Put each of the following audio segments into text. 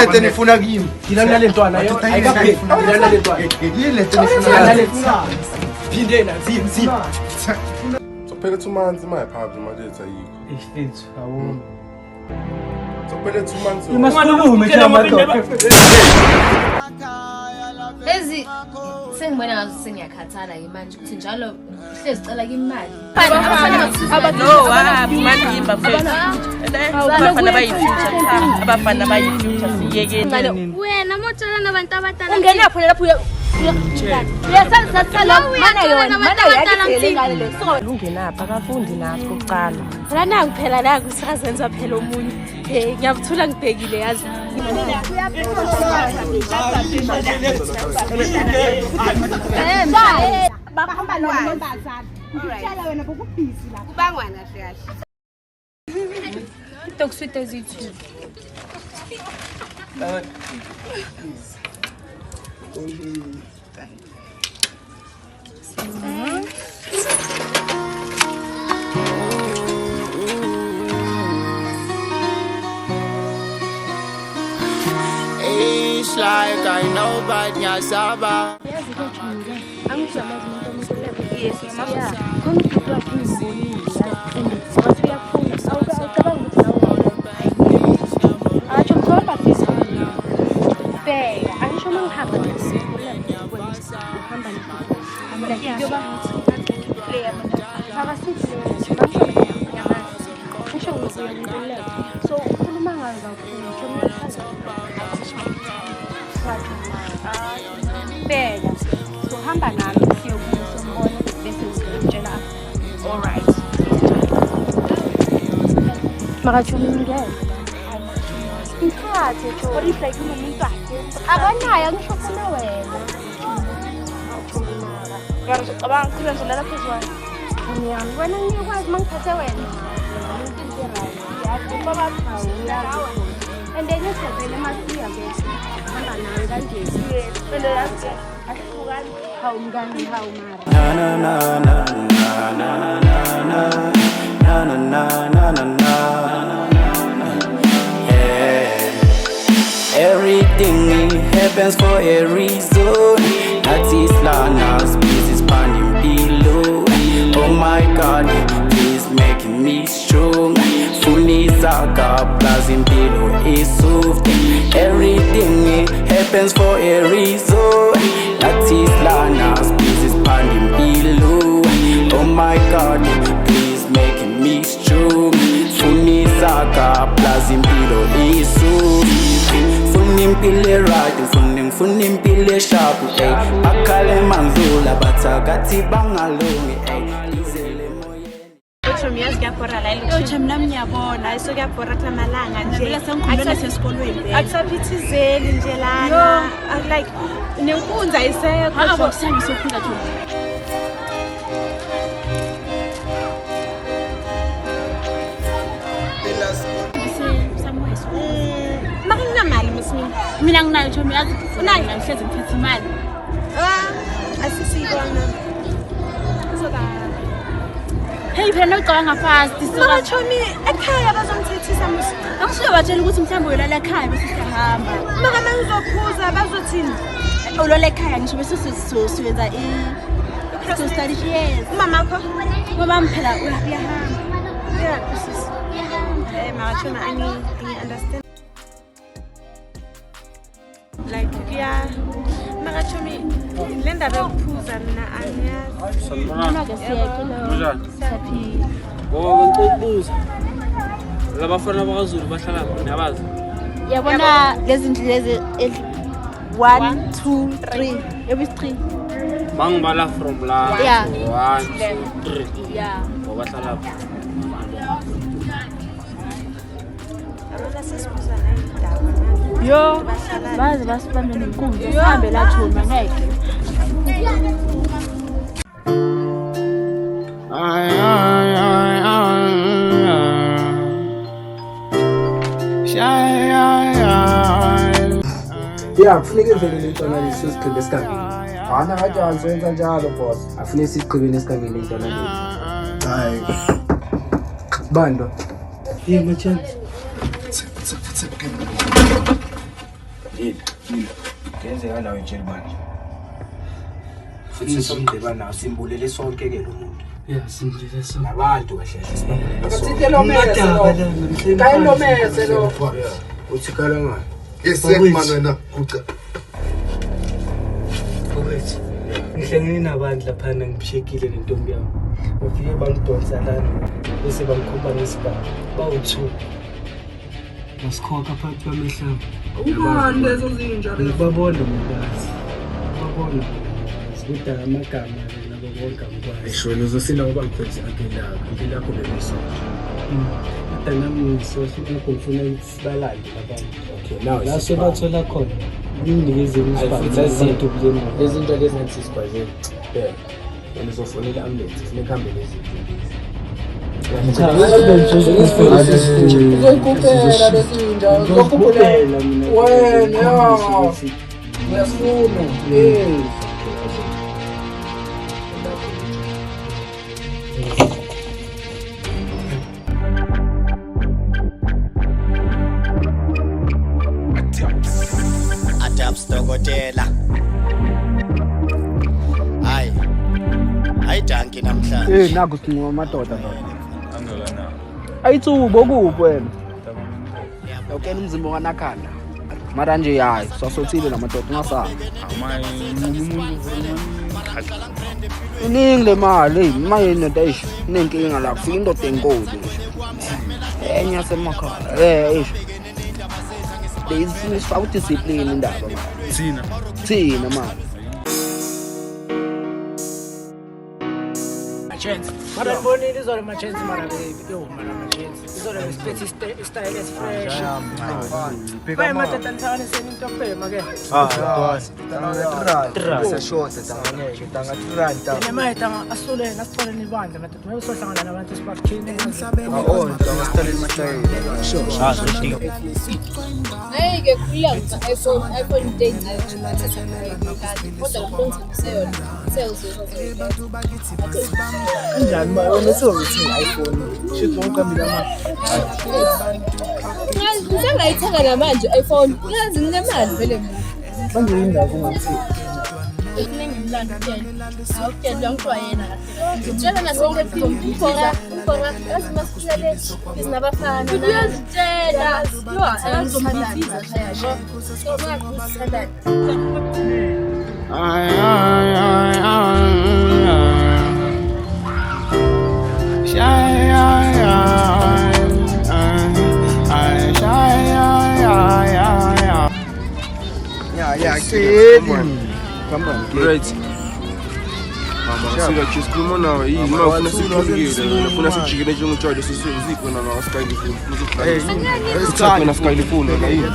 Yile telefona kimi. Ngilana le ntwana yo. Ayikapheli. Ngilana le ntwana. Yile telefona kimi. Phindena zi. So phela 2 months my phakathi manje ayikho. Ifethu awona. So phela 2 months. Umakhulume nje amadoda. Lezi sengibona ngazo sengiyakhathala manje ukuthi njalo hlezi cela imali. Manimba mfethu. Abafana bayi-future siyekeni. Wena motshela nabantu abadala. Ungenapho lapho ungenapha akafundi napho kuqala La nangu phela la kusazenza phela omunye. Ngiyabuthula ngibhekile yazi. Bahamba nombazana. Ngitshela wena bokubhizi la. Kubangwa kahle kahle. Tokswit ezithi. It's like I know but nyasaba. Everything happens for a reason. That is Lana's business panding below. Oh my God, he's making me strong. Funizaka blazing below is soft. Everything happens for a reason. That is Lana's business panding below. Oh my God, he's making me strong. Funizaka blazing below is soft. Funimpile right, funimpile sharp, eh. Akale manzula bathakathi bangalungi, eh. Izele moyeni. Miyazi kuyabhora la ilokuthi mina ngiyabona ayiso kuyabhora klamalanga nje vele sengikhulula sesikolweni akusaphithizeli nje lana like nenkunza isekho akusabi sophila thina makunamali musimi mina nginayo thomi yazi unayo ngihlezi ngiphethe imali Asisibona. Hey phela ucabanga fast so Bachomi ekhaya bazongithethisa musi. angisuke batshela ukuthi mhlawumbe uyolala ekhaya bese siyahamba Maka mangizophuza bazothini? ulala ekhaya ngisho bese sizoyenza so study yes Mamakho mama phela uyahamba sis. Machona ani understand. Like Makachomi lenda bephuza mina angiyazi. noma ke siyakilo saphi ngokubuza labafana bakazulu bahlala nabazi yabona lezi ndlu lezi 1 2 3 every 3 bangibala from la Yeah. 1 2 3 yeah bahlala Abona sisibuza la indawo. yo bazi basibambe nenkunzi sihambe la thuma ngeke Yeah, kufuneka ivele le ntwana lesigqibe esigabeni. Hana kanjani soyenza njalo boss? Afune sigqibe nesigabeni le ntwana le. Hayi. Bando. Hey machance. Ngenzeka nawe nje manje. Futhi somdeba nawo simbulele sonke ke lo muntu. Yeah, simbulele sonke. Nabantu kahle simbulele. Akathinte lo mese lo. Kayi lo mese lo. Uthi kala ngani? Yesekman wena kuca. Okwethu. Ngihlangene nabantu lapha ngibishekile nentombi yami. Bafike bangidonsa lana bese bangikhomba ngesibhamu. Bawu2. Masikhokha phakathi kwamehlanga. Ubani lezo zinja lezo? Babona mnikazi. Babona. Sikudala amagama nabo bonke amkwazi. Eshona uzosila ngoba ngiphethe akela. Impilo yakho beyisoje. Nami ngisohluka ngifuna isibalali labantu. Okay, now Laso bathola khona. Nginikeze abantu kulena. Lezinto lezi ngathi sikwazile. Bheka. Wena uzofonela ambulance kufuneka hambe lezinto lezi. Uzokupela lezinja, uzokupela wena. Uyafuna. Adapts dokotela. Hayi danki namhlanje. Naku sinqoma amadoda baba. Ayithubo kuphi wena? Yokena umzimba wanakhanda. Mara nje hayi, sasothile namadoda ungasazi. Iningi le mali, maye indoda ish, nenkinga la kufika indoda enkulu. Enye yasemakhaya. Ish. Lezi sifaka discipline indaba manje. Thina manje. Chance. Mara mboni lizole ma chance mara baby. Yo mara ma chance. Lizole respect style is fresh. Vai mata tantana seni tope mage. Sa short tanga tranta. Ene mai tanga asule nasole ni banda mata tu so sanga na banda sport kine. Tanga stale matai. Hey ke kuyanza iPhone 10 kodwa uqondiseyo sales Kanjani ma wena sokuthi iPhone shithi ukamila ma. Ngizangayithenga namanje iPhone. Yazi nginemali vele mina. Manje indaba ngathi. Ngimlanda yena. Awukutshela ngithiwa yena. Ngitshela nasonke phim khona asimasicele izinabafana. Uyazitshela. Yo, ngizombiza shaya. So ngakusala. Come on, Great. Sika chisikhuluma nawe yini uma ufuna sikhulukile ufuna sijikele njengotshwala sisizipho na ngawo Sky phone ufuna sithathe na Sky phone wena yini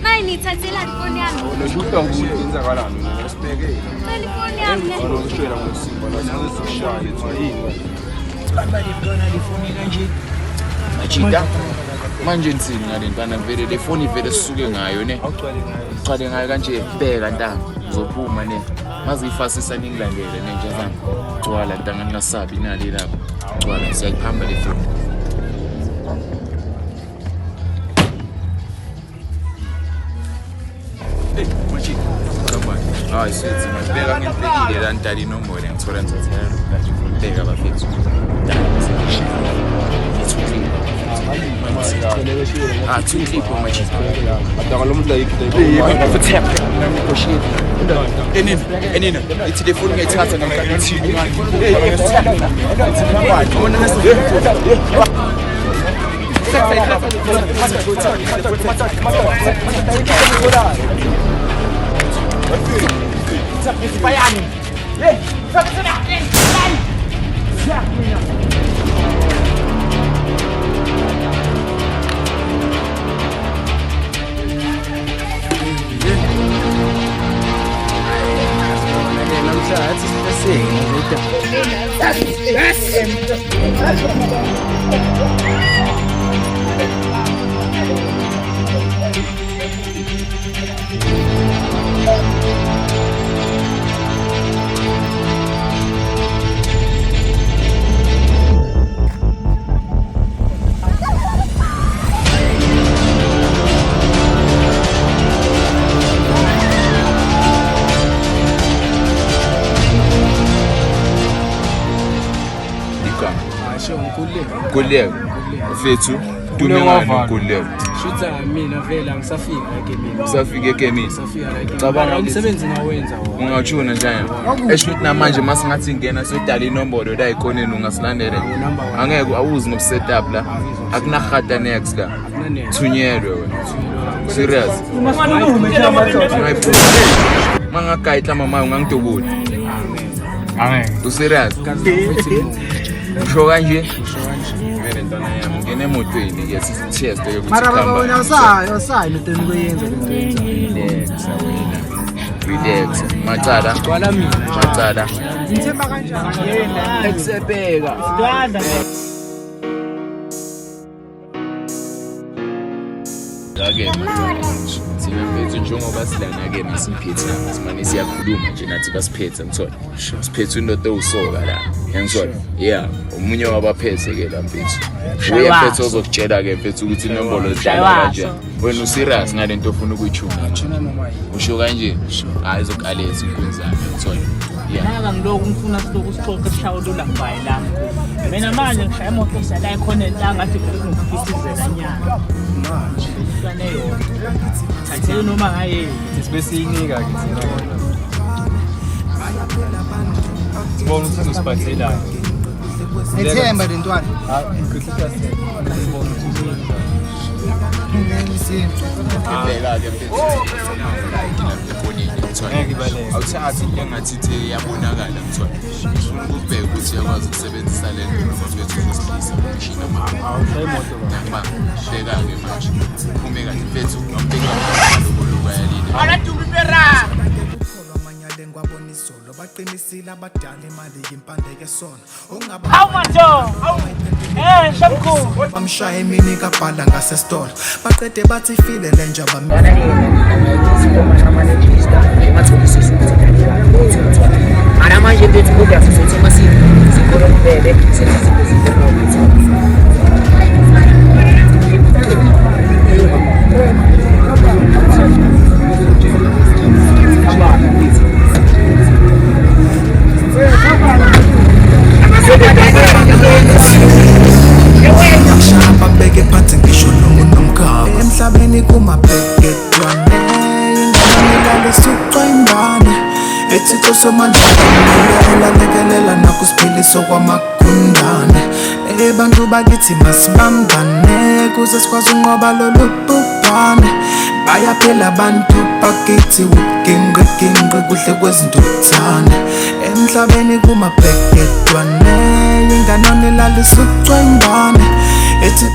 Manje nithathela ifoni yami. Ngisho ukuthi yenzakalani mina sibheke Ifoni yami le. ngishela ngosimba la sisishaya yini Majida manje nsini ngale ntwana vele le phone ivele sisuke ngayo ne uqale ngayo kanje bheka ntanga uzophuma ne maze ifasisa ningilandele nenje zami gcwala ntanga ningasabi nali lapho gcwala siyayiphamba le phone Majida hayi sithi mabeka ngibhekile la ntali inombolo ngithola ngithathela kanje ngibheka abafethu Tuesday for my chief. It's the phone gets hot igama Asho ngikhuleke. Kuleko mfethu dumengani Kuleko Shutha mina vele angisafika ekemini. usafike ekemini Safika la ekemini. Cabanga umsebenzi ngawenza wona. ungachuna njani esho ukuthi namanje masingathi ngena sodala inombolo la ikhoneni ungasilandele angeke awuzi ngokusetup la akunahata next la thunyelwe wena serious mangakayitla mama ungangidobula angeke userious usho kanje vele ntwana yami ngene emotweni ke sisitest yokuthi Mara baba wena usayi noteni kuyenza relax macala Kwala mina. macala Ngithemba kanjani yena? ekusebeka Dwanda. Ake thina mfethu njengoba silana-ke masiphethe simane siyakhuluma nje nathi basiphethe ngithola siphethe indoda ewusoka la yangithola yeah omunye wabaphethe-ke la mfethu uye mfethu ozokutshela-ke mfethu ukuthi inombolo zidlala kanjani wena userious ngale nto ofuna ukuyithuna usho kanje hayi izokaleza inkunzana ngithola Naka ngiloko ngifuna siloku sixoxe sishawulula kubayi la. Mina manje ngishaya imoto esala ikhona la ngathi ngifuna ukuphithizela nyana. Manje kane yona. Thathe noma ngaye sibe siyinika ke thina. Sibona ukuthi uzosiphathela. Ethemba lentwana. Hayi ngikuhlisa sibona ukuthi Ibheka-ke mfethu awuthathi into engathi yabonakala ngithola ufuna ukubheka ukuthi uyakwazi ukusebenzisa le nto noma mfethu uzosilisa umshini ama bheka-ke manje uphume kahle mfethu nombheka baqinisile abadala imali yimpande yesona Shamkhulu bamshaya emini kabhala ngasesitolo baqede bathi file le njaba Ara manje mfethu kodwa sizothi masikolo mbele babeke phansi ngisho nomkhaba emhlabeni kumabheketwane ingane ingane ethi kosomandla lekelela nakusiphiliso kwamakundane bantu bakithi masibambane kuze sikwazi unqoba lolu bhubhane bayaphela abantu bakithi uginqe kuhle kwezintuthane emhlabeni kumabheketwane ingane ilalisa ucwengane ethi